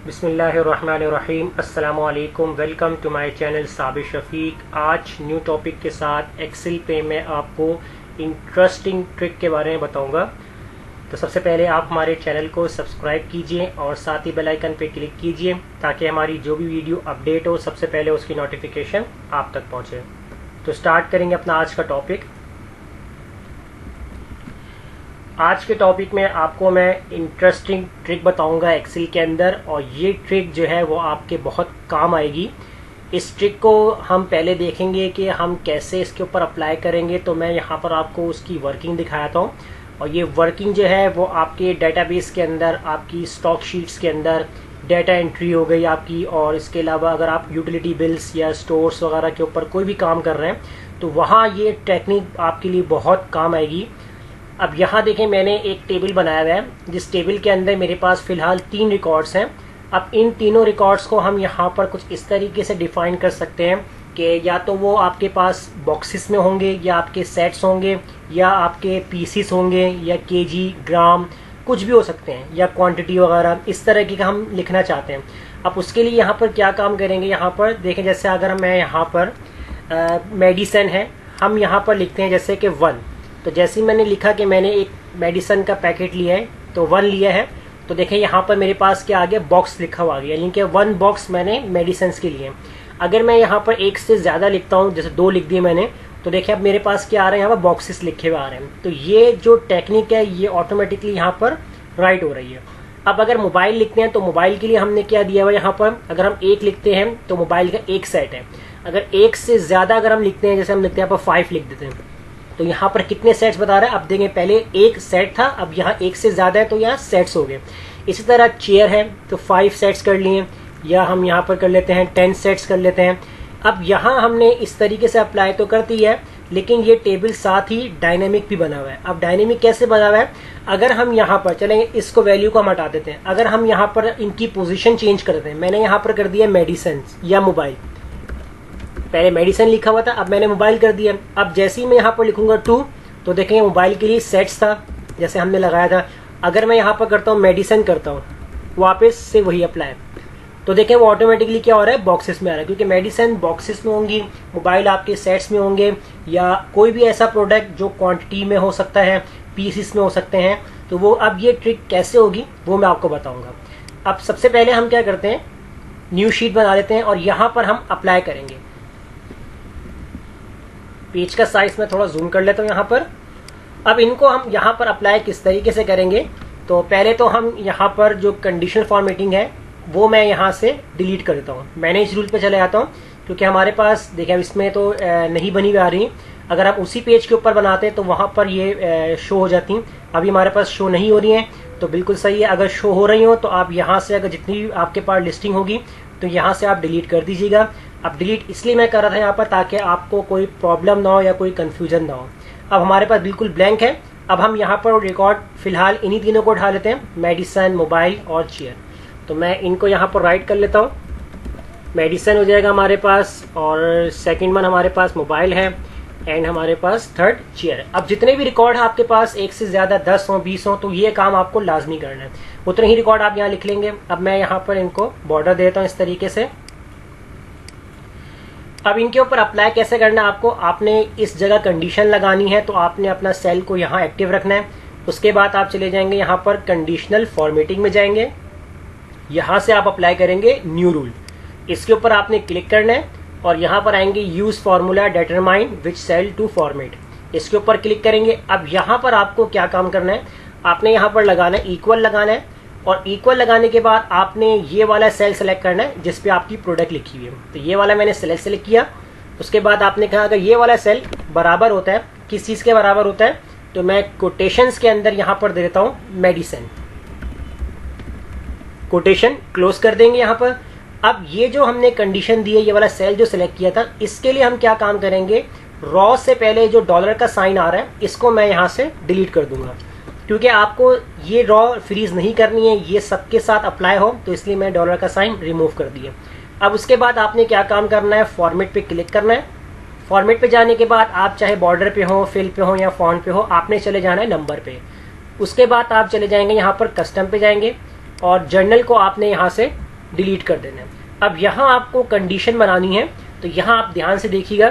बिस्मिल्लाहिर्रहमानिर्रहीम। अस्सलामुअलैकुम। Welcome to my channel Sabir Shafiq. आज न्यू टॉपिक के साथ एक्सेल पे मैं आपको इंटरेस्टिंग ट्रिक के बारे में बताऊंगा। तो सबसे पहले आप हमारे चैनल को सब्सक्राइब कीजिए और साथ ही बेल आइकन पे क्लिक कीजिए ताकि हमारी जो भी वीडियो अपडेट हो सबसे पहले उसकी नोटिफिकेशन आप तक पहुंचे। तो स्टार्ट करेंगे अपना आज का टॉपिक। आज के टॉपिक में आपको मैं इंटरेस्टिंग ट्रिक बताऊंगा एक्सेल के अंदर, और ये ट्रिक जो है वो आपके बहुत काम आएगी। इस ट्रिक को हम पहले देखेंगे कि हम कैसे इसके ऊपर अप्लाई करेंगे। तो मैं यहाँ पर आपको उसकी वर्किंग दिखाता हूँ, और ये वर्किंग जो है वो आपके डेटाबेस के अंदर, आपकी स्टॉक शीट्स के अंदर डेटा एंट्री हो गई आपकी, और इसके अलावा अगर आप यूटिलिटी बिल्स या स्टोर्स वगैरह के ऊपर कोई भी काम कर रहे हैं तो वहाँ ये टेक्निक आपके लिए बहुत काम आएगी। अब यहाँ देखें, मैंने एक टेबल बनाया हुआ है जिस टेबल के अंदर मेरे पास फिलहाल 3 रिकॉर्ड्स हैं। अब इन तीनों रिकॉर्ड्स को हम यहाँ पर कुछ इस तरीके से डिफाइन कर सकते हैं कि या तो वो आपके पास बॉक्सेस में होंगे, या आपके सेट्स होंगे, या आपके पीसीस होंगे, या केजी, ग्राम, कुछ भी हो सकते हैं, या क्वांटिटी वगैरह, इस तरह की का हम लिखना चाहते हैं। अब उसके लिए यहाँ पर क्या काम करेंगे, यहाँ पर देखें, जैसे अगर मैं यहाँ पर मेडिसिन है, हम यहाँ पर लिखते हैं जैसे कि 1। तो जैसे ही मैंने लिखा कि मैंने एक मेडिसिन का पैकेट लिया है तो 1 लिया है, तो देखें यहाँ पर मेरे पास क्या आ गया, बॉक्स लिखा हुआ आ गया, यानी कि 1 बॉक्स मैंने मेडिसिन के लिए। अगर मैं यहाँ पर एक से ज़्यादा लिखता हूँ, जैसे 2 लिख दिए मैंने, तो देखिए अब मेरे पास क्या आ रहा है, यहाँ पर बॉक्सेस लिखे हुए आ रहे हैं। तो ये जो टेक्निक है ये ऑटोमेटिकली यहाँ पर राइट हो रही है। अब अगर मोबाइल लिखते हैं तो मोबाइल के लिए हमने क्या दिया हुआ यहाँ पर, अगर हम 1 लिखते हैं तो मोबाइल का 1 सेट है। अगर 1 से ज़्यादा अगर हम लिखते हैं, जैसे हम लिखते हैं यहाँ पर 5 लिख देते हैं, तो यहाँ पर कितने सेट्स बता रहा है। अब देखें, पहले 1 सेट था, अब यहाँ 1 से ज़्यादा है तो यहाँ सेट्स हो गए। इसी तरह चेयर है तो 5 सेट्स कर लिए, या हम यहाँ पर कर लेते हैं 10 सेट्स कर लेते हैं। अब यहाँ हमने इस तरीके से अप्लाई तो कर दी है, लेकिन ये टेबल साथ ही डायनेमिक भी बना हुआ है। अब डायनेमिक कैसे बना हुआ है, अगर हम यहाँ पर चलेंगे, इसको वैल्यू को हम हटा देते हैं, अगर हम यहाँ पर इनकी पोजीशन चेंज कर देते हैं, मैंने यहाँ पर कर दिया मेडिसिन या मोबाइल, पहले मेडिसिन लिखा हुआ था, अब मैंने मोबाइल कर दिया। अब जैसे ही मैं यहाँ पर लिखूंगा 2, तो देखेंगे मोबाइल के लिए सेट्स था जैसे हमने लगाया था। अगर मैं यहाँ पर करता हूँ मेडिसिन करता हूँ, वापस से वही अप्लाई, तो देखें वो ऑटोमेटिकली क्या हो रहा है, बॉक्सेस में आ रहा है, क्योंकि मेडिसिन बॉक्सेस में होंगी, मोबाइल आपके सेट्स में होंगे, या कोई भी ऐसा प्रोडक्ट जो क्वांटिटी में हो सकता है, पीसेस में हो सकते हैं। तो वो अब ये ट्रिक कैसे होगी वो मैं आपको बताऊंगा। अब सबसे पहले हम क्या करते हैं, न्यू शीट बना लेते हैं और यहाँ पर हम अप्लाई करेंगे। पेज का साइज में थोड़ा जूम कर लेता हूँ यहाँ पर। अब इनको हम यहाँ पर अप्लाई किस तरीके से करेंगे, तो पहले तो हम यहाँ पर जो कंडीशनल फॉर्मेटिंग है वो मैं यहाँ से डिलीट कर देता हूँ। मैनेज रूल पे चले जाता हूँ, क्योंकि हमारे पास देखिए इसमें तो नहीं बनी हुई आ रही। अगर आप उसी पेज के ऊपर बनाते हैं तो वहाँ पर ये शो हो जाती हैं। अभी हमारे पास शो नहीं हो रही हैं, तो बिल्कुल सही है। अगर शो हो रही हो तो आप यहाँ से, अगर जितनी आपके पास लिस्टिंग होगी तो यहाँ से आप डिलीट कर दीजिएगा। अब डिलीट इसलिए मैं कर रहा था यहाँ पर ताकि आपको कोई प्रॉब्लम ना हो या कोई कंफ्यूजन ना हो। अब हमारे पास बिल्कुल ब्लैंक है। अब हम यहाँ पर रिकॉर्ड फिलहाल इन्हीं तीनों को उठा लेते हैं, मेडिसिन, मोबाइल और चेयर। तो मैं इनको यहाँ पर राइट कर लेता हूँ। मेडिसिन हो जाएगा हमारे पास, और सेकंड वन हमारे पास मोबाइल है, एंड हमारे पास थर्ड चेयर। अब जितने भी रिकॉर्ड है आपके पास, 1 से ज़्यादा 10 हो, 20 हो, तो ये काम आपको लाजमी करना है। उतने ही रिकॉर्ड आप यहाँ लिख लेंगे। अब मैं यहाँ पर इनको बॉर्डर देता हूँ इस तरीके से। अब इनके ऊपर अप्लाई कैसे करना है आपको, आपने इस जगह कंडीशन लगानी है, तो आपने अपना सेल को यहाँ एक्टिव रखना है। उसके बाद आप चले जाएंगे यहाँ पर कंडीशनल फॉर्मेटिंग में जाएंगे, यहाँ से आप अप्लाई करेंगे न्यू रूल। इसके ऊपर आपने क्लिक करना है और यहाँ पर आएंगे use formula determine which cell to format, इसके ऊपर क्लिक करेंगे। अब यहाँ पर आपको क्या काम करना है, आपने यहाँ पर लगाना है इक्वल लगाना है, और इक्वल लगाने के बाद आपने ये वाला सेल सेलेक्ट करना है जिस पे आपकी प्रोडक्ट लिखी हुई है। तो ये वाला मैंने सेलेक्ट किया। उसके बाद आपने कहा अगर ये वाला सेल बराबर होता है, किस चीज़ के बराबर होता है, तो मैं कोटेशंस के अंदर यहाँ पर दे देता हूँ मेडिसिन, कोटेशन क्लोज कर देंगे यहाँ पर। अब ये जो हमने कंडीशन दी है, ये वाला सेल जो सिलेक्ट किया था, इसके लिए हम क्या काम करेंगे, रॉ से पहले जो डॉलर का साइन आ रहा है इसको मैं यहाँ से डिलीट कर दूंगा, क्योंकि आपको ये रॉ फ्रीज नहीं करनी है, ये सबके साथ अप्लाई हो, तो इसलिए मैं डॉलर का साइन रिमूव कर दिया। अब उसके बाद आपने क्या काम करना है, फॉर्मेट पे क्लिक करना है। फॉर्मेट पे जाने के बाद आप चाहे बॉर्डर पे हो, फिल पे हो या फॉन्ट पे हो, आपने चले जाना है नंबर पे। उसके बाद आप चले जाएंगे यहाँ पर कस्टम पे जाएंगे, और जर्नल को आपने यहाँ से डिलीट कर देना है। अब यहाँ आपको कंडीशन बनानी है, तो यहाँ आप ध्यान से देखिएगा।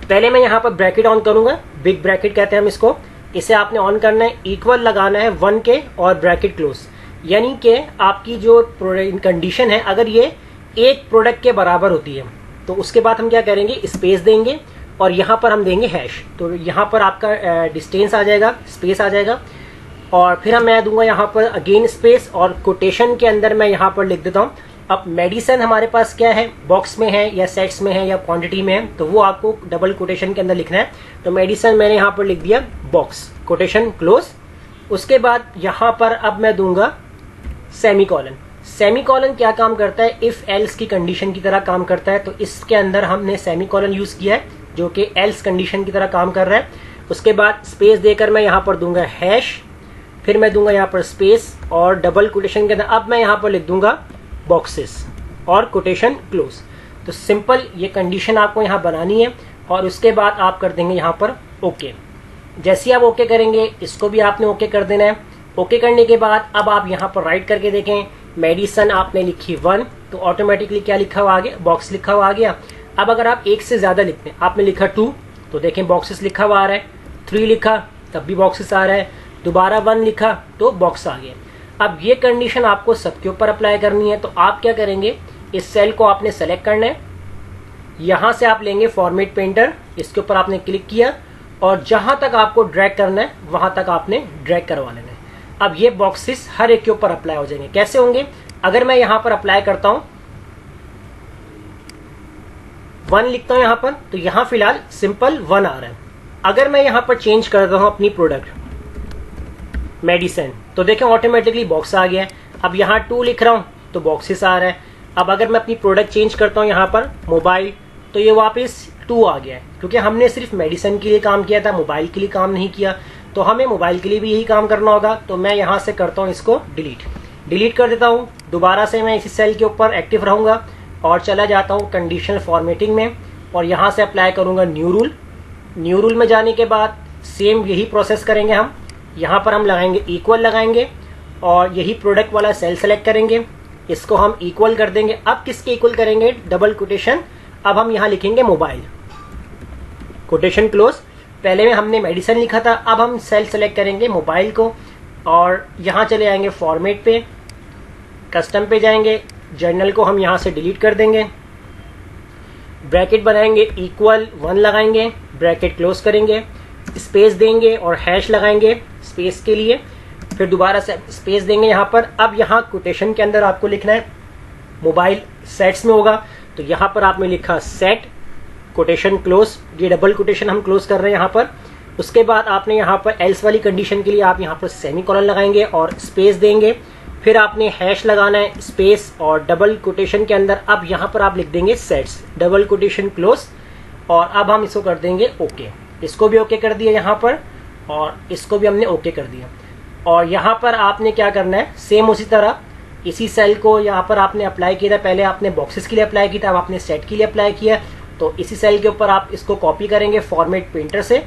पहले मैं यहाँ पर ब्रैकेट ऑन करूंगा, बिग ब्रैकेट कहते हैं हम इसको। इसे आपने ऑन करना है, इक्वल लगाना है 1 के और ब्रैकेट क्लोज, यानी कि आपकी जो कंडीशन है अगर ये एक प्रोडक्ट के बराबर होती है तो उसके बाद हम क्या करेंगे, स्पेस देंगे और यहाँ पर हम देंगे हैश। तो यहाँ पर आपका डिस्टेंस आ जाएगा, स्पेस आ जाएगा, और फिर मैं दूंगा यहाँ पर अगेन स्पेस, और कोटेशन के अंदर मैं यहाँ पर लिख देता हूँ। अब मेडिसिन हमारे पास क्या है, बॉक्स में है या सेट्स में है या क्वांटिटी में है, तो वो आपको डबल कोटेशन के अंदर लिखना है। तो मेडिसिन मैंने यहाँ पर लिख दिया बॉक्स, कोटेशन क्लोज। उसके बाद यहाँ पर अब मैं दूंगा सेमीकोलन। सेमीकोलन क्या काम करता है, इफ एल्स की कंडीशन की तरह काम करता है, तो इसके अंदर हमने सेमीकोलन यूज किया है जो कि एल्स कंडीशन की तरह काम कर रहा है। उसके बाद स्पेस देकर मैं यहाँ पर दूंगा हैश, फिर मैं दूंगा यहाँ पर स्पेस और डबल कोटेशन के अंदर अब मैं यहाँ पर लिख दूंगा बॉक्सेस और कोटेशन क्लोज। तो सिंपल ये कंडीशन आपको यहाँ बनानी है, और उसके बाद आप कर देंगे यहाँ पर ओके। जैसे ही आप ओके करेंगे, इसको भी आपने ओके कर देना है। ओके करने के बाद अब आप यहाँ पर राइट करके देखें, मेडिसन आपने लिखी 1, तो ऑटोमेटिकली क्या लिखा हुआ आ गया, बॉक्स लिखा हुआ आ गया। अब अगर आप एक से ज्यादा लिखते हैं, आपने लिखा 2, तो देखें बॉक्सेस लिखा हुआ आ रहा है। 3 लिखा तब भी बॉक्सेस आ रहा है, दोबारा 1 लिखा तो बॉक्स आ गया। अब ये कंडीशन आपको सबके ऊपर अप्लाई करनी है, तो आप क्या करेंगे, इस सेल को आपने सेलेक्ट करना है, यहां से आप लेंगे फॉर्मेट पेंटर, इसके ऊपर आपने क्लिक किया और जहां तक आपको ड्रैग करना है वहां तक आपने ड्रैग करवा लेना है। अब ये बॉक्सेस हर एक के ऊपर अप्लाई हो जाएंगे। कैसे होंगे, अगर मैं यहां पर अप्लाई करता हूं 1 लिखता हूं यहां पर, तो यहां फिलहाल सिंपल 1 आ रहा है। अगर मैं यहां पर चेंज करता हूं अपनी प्रोडक्ट मेडिसिन, तो देखें ऑटोमेटिकली बॉक्स आ गया है। अब यहाँ 2 लिख रहा हूँ तो बॉक्सेस आ रहा है। अब अगर मैं अपनी प्रोडक्ट चेंज करता हूँ यहाँ पर मोबाइल, तो ये वापस 2 आ गया है, क्योंकि हमने सिर्फ मेडिसिन के लिए काम किया था, मोबाइल के लिए काम नहीं किया। तो हमें मोबाइल के लिए भी यही काम करना होगा। तो मैं यहाँ से करता हूँ इसको डिलीट कर देता हूँ। दोबारा से मैं इसी सेल के ऊपर एक्टिव रहूँगा और चला जाता हूँ कंडीशनल फॉर्मेटिंग में, और यहाँ से अप्लाई करूँगा न्यू रूल में जाने के बाद सेम यही प्रोसेस करेंगे हम। यहाँ पर हम लगाएंगे इक्वल लगाएंगे और यही प्रोडक्ट वाला सेल सेलेक्ट करेंगे, इसको हम इक्वल कर देंगे। अब किसके इक्वल करेंगे, डबल कोटेशन। अब हम यहाँ लिखेंगे मोबाइल, कोटेशन क्लोज। पहले में हमने मेडिसिन लिखा था, अब हम सेल सेलेक्ट करेंगे मोबाइल को, और यहाँ चले जाएंगे फॉर्मेट पे, कस्टम पे जाएंगे, जर्नल को हम यहाँ से डिलीट कर देंगे, ब्रैकेट बनाएंगे, इक्वल 1 लगाएंगे, ब्रैकेट क्लोज करेंगे, स्पेस देंगे और हैश लगाएंगे स्पेस के लिए, फिर दोबारा से स्पेस देंगे यहाँ पर। अब यहाँ कोटेशन के अंदर आपको लिखना है, मोबाइल सेट्स में होगा तो यहाँ पर आपने लिखा सेट कोटेशन क्लोज, ये डबल कोटेशन हम क्लोज कर रहे हैं यहाँ पर। उसके बाद आपने यहाँ पर एल्स वाली कंडीशन के लिए आप यहाँ पर सेमीकोलन लगाएंगे और स्पेस देंगे, फिर आपने हैश लगाना है, स्पेस और डबल कोटेशन के अंदर अब यहाँ पर आप लिख देंगे सेट्स, डबल कोटेशन क्लोज, और अब हम इसको कर देंगे ओके। इसको भी ओके कर दिया यहाँ पर, और इसको भी हमने ओके कर दिया। और यहाँ पर आपने क्या करना है, सेम उसी तरह इसी सेल को यहाँ पर आपने अप्लाई किया था, पहले आपने बॉक्सेस के लिए अप्लाई किया था, अब आपने सेट के लिए अप्लाई किया, तो इसी सेल के ऊपर आप इसको कॉपी करेंगे फॉर्मेट पेंटर से,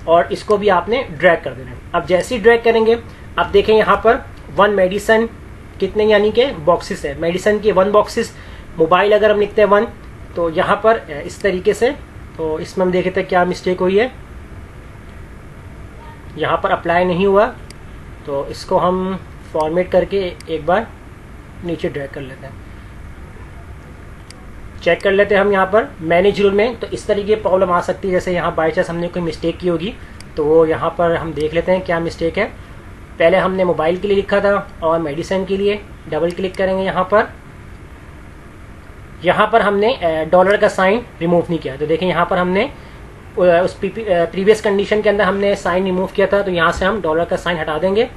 और इसको भी आपने ड्रैग कर देना है। अब जैसे ही ड्रैग करेंगे, अब देखें यहाँ पर 1 मेडिसिन कितने यानी कि बॉक्सेस है, मेडिसिन के 1 बॉक्सेस, मोबाइल अगर हम लिखते हैं 1, तो यहाँ पर इस तरीके से, तो इसमें हम देखे थे क्या मिस्टेक हुई है, यहाँ पर अप्लाई नहीं हुआ, तो इसको हम फॉर्मेट करके एक बार नीचे ड्रैग कर लेते हैं, चेक कर लेते हैं हम यहाँ पर मैनेज रूल में। तो इस तरीके की प्रॉब्लम आ सकती है, जैसे यहाँ बाई चांस हमने कोई मिस्टेक की होगी, तो वो यहाँ पर हम देख लेते हैं क्या मिस्टेक है। पहले हमने मोबाइल के लिए लिखा था और मेडिसिन के लिए, डबल क्लिक करेंगे यहाँ पर हमने डॉलर का साइन रिमूव नहीं किया, तो देखें यहाँ पर हमने उस प्रीवियस कंडीशन के अंदर हमने साइन रिमूव किया था, तो यहाँ से हम डॉलर का साइन हटा देंगे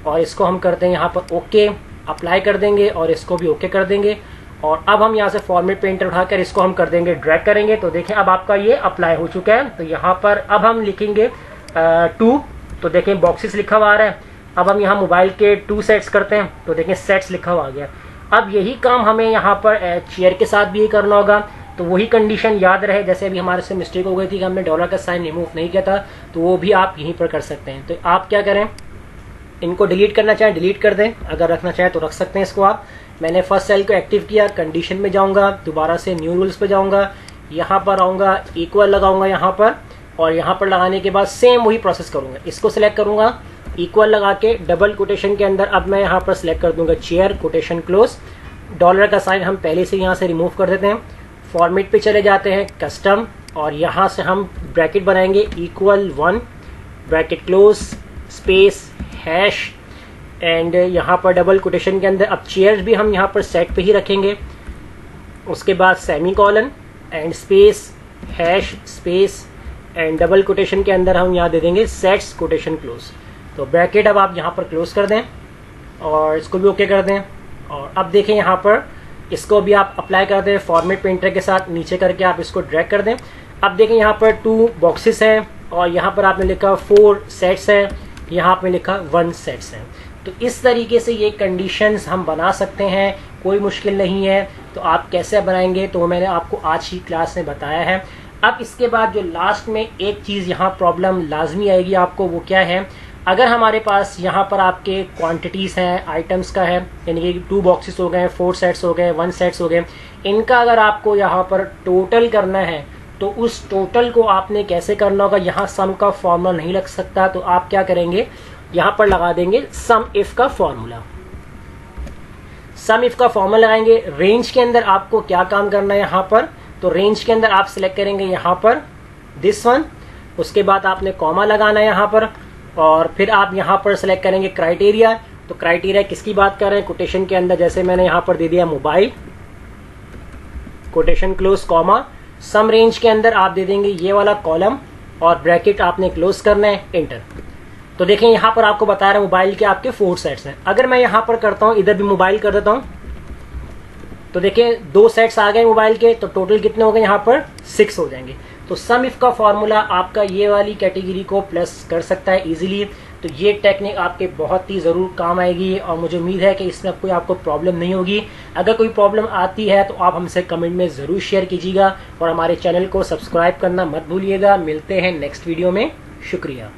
और इसको हम करते हैं यहाँ पर ओके, अप्लाई कर देंगे और इसको भी ओके कर देंगे। और अब हम यहाँ से फॉर्मेट पेंटर उठाकर इसको हम कर देंगे ड्रैग करेंगे, तो देखें अब आपका ये अप्लाई हो चुका है। तो यहाँ पर अब हम लिखेंगे 2, तो देखें बॉक्सेस लिखा हुआ आ रहा है। अब हम यहाँ मोबाइल के 2 सेट्स करते हैं, तो देखें सेट्स लिखा हुआ आ गया। अब यही काम हमें यहाँ पर चेयर के साथ भी यही करना होगा, तो वही कंडीशन याद रहे, जैसे अभी हमारे से मिस्टेक हो गई थी कि हमने डॉलर का साइन रिमूव नहीं किया था, तो वो भी आप यहीं पर कर सकते हैं। तो आप क्या करें, इनको डिलीट करना चाहें डिलीट कर दें, अगर रखना चाहें तो रख सकते हैं इसको आप, मैंने फर्स्ट सेल को एक्टिव किया, कंडीशन में जाऊंगा, दोबारा से न्यू रूल्स पे जाऊंगा, यहाँ पर आऊंगा, इक्वल लगाऊंगा यहाँ पर, और यहाँ पर लगाने के बाद सेम वही प्रोसेस करूंगा। इसको सिलेक्ट करूंगा, इक्वल लगा के डबल कोटेशन के अंदर अब मैं यहाँ पर सिलेक्ट कर दूंगा चेयर, कोटेशन क्लोज, डॉलर का साइन हम पहले से यहाँ से रिमूव कर देते हैं। फॉर्मेट पे चले जाते हैं, कस्टम, और यहाँ से हम ब्रैकेट बनाएंगे =1 bracket close space hash, and यहाँ पर डबल कोटेशन के अंदर अब चेयर्स भी हम यहाँ पर सेट पे ही रखेंगे। उसके बाद semi colon and space hash space and double quotation के अंदर हम यहाँ दे देंगे सेट्स कोटेशन क्लोज। तो ब्रैकेट अब आप यहाँ पर क्लोज कर दें और इसको भी ओके कर दें। और अब देखें यहाँ पर इसको भी आप अप्लाई कर दें फॉर्मेट पेंटर के साथ, नीचे करके आप इसको ड्रैग कर दें। अब देखें यहाँ पर 2 बॉक्सेस हैं और यहाँ पर आपने लिखा 4 सेट्स हैं, यहाँ पे लिखा 1 सेट्स हैं। तो इस तरीके से ये कंडीशंस हम बना सकते हैं, कोई मुश्किल नहीं है। तो आप कैसे बनाएंगे तो मैंने आपको आज की क्लास में बताया है। अब इसके बाद जो लास्ट में एक चीज़ यहाँ प्रॉब्लम लाजमी आएगी आपको, वो क्या है, अगर हमारे पास यहाँ पर आपके क्वांटिटीज़ हैं, आइटम्स का है, यानी कि 2 बॉक्सेस हो गए, 4 सेट्स हो गए, 1 सेट्स हो गए, इनका अगर आपको यहाँ पर टोटल करना है तो उस टोटल को आपने कैसे करना होगा। यहाँ सम का फॉर्मूला नहीं लग सकता, तो आप क्या करेंगे, यहाँ पर लगा देंगे सम इफ का फॉर्मूला। सम इफ का फॉर्मूला लगाएंगे। रेंज के अंदर आपको क्या काम करना है यहाँ पर, तो रेंज के अंदर आप सिलेक्ट करेंगे यहाँ पर दिस वन, उसके बाद आपने कॉमा लगाना है यहाँ पर, और फिर आप यहाँ पर सिलेक्ट करेंगे क्राइटेरिया। तो क्राइटेरिया किसकी बात कर रहे हैं, कोटेशन के अंदर जैसे मैंने यहाँ पर दे दिया मोबाइल, कोटेशन क्लोज कॉमा, सम रेंज के अंदर आप दे देंगे ये वाला कॉलम और ब्रैकेट आपने क्लोज करना है, एंटर। तो देखें यहाँ पर आपको बता रहा है मोबाइल के आपके 4 सेट्स हैं। अगर मैं यहाँ पर करता हूँ, इधर भी मोबाइल कर देता हूँ, तो देखें 2 सेट्स आ गए मोबाइल के, तो टोटल कितने हो गए यहाँ पर 6 हो जाएंगे। तो सम इफ का फॉर्मूला आपका ये वाली कैटेगरी को प्लस कर सकता है इजीली। तो ये टेक्निक आपके बहुत ही ज़रूर काम आएगी और मुझे उम्मीद है कि इसमें कोई आपको प्रॉब्लम नहीं होगी। अगर कोई प्रॉब्लम आती है तो आप हमसे कमेंट में ज़रूर शेयर कीजिएगा और हमारे चैनल को सब्सक्राइब करना मत भूलिएगा। मिलते हैं नेक्स्ट वीडियो में, शुक्रिया।